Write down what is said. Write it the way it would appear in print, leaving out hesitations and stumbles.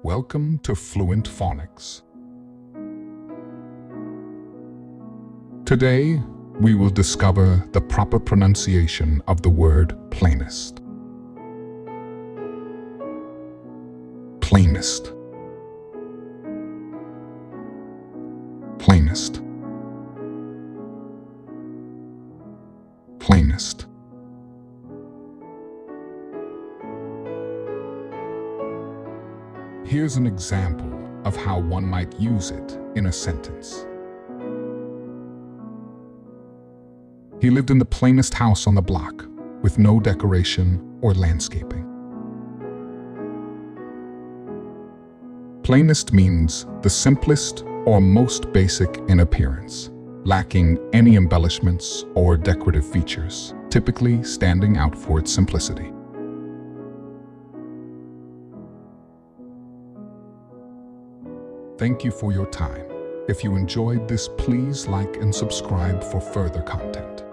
Welcome to Fluent Phonics. Today, we will discover the proper pronunciation of the word plainest. Plainest. Plainest. Plainest. Here's an example of how one might use it in a sentence. He lived in the plainest house on the block, with no decoration or landscaping. Plainest means the simplest or most basic in appearance, lacking any embellishments or decorative features, typically standing out for its simplicity. Thank you for your time. If you enjoyed this, please like and subscribe for further content.